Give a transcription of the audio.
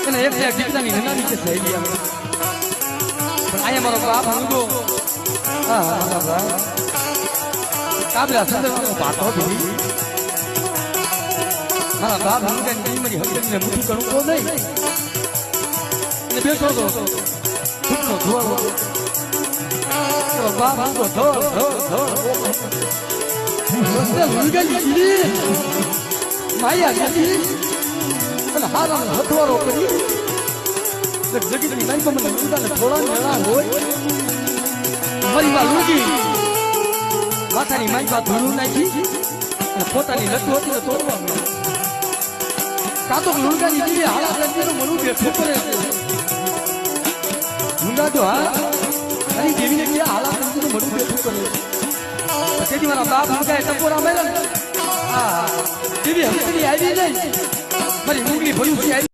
એને એક દીકરાની નનાની છે સહેલી આવે પણ અહીંયા મારો બાપ હંગો હા મારા ભાઈ કાબલા સંદર્ભનો પાટો ભરી મારા બાપ હંગાની મારી હકીકતને મુઠ્ઠી કરું તો નહીં અને બેઠો તો ફૂટનો ધોળો બાપ હંગો ધોળ માયા ગઈ અને હારાનો હથવારો કરી જગતની લાઈફમાં મને મુદ્દાને થોડા જણા હોય મારી માં લુગી માથાની માઈમાં ધૂળું નાખી અને પોતાની લટુ હતી ને તોડવા મળ્યા કાતો લુંગાની દીવી હાલા રંગીનું મનું બેઠું કરે લુંગા તો હા મારી દેવીને કે હાલા રંગીનું મનું બેઠું કરે તેથી મારા બાપ લુંગાએ ટપોરા માર્યા હા દેવી હમણાં આવી નહીં મારી લુંગી ભલું આવી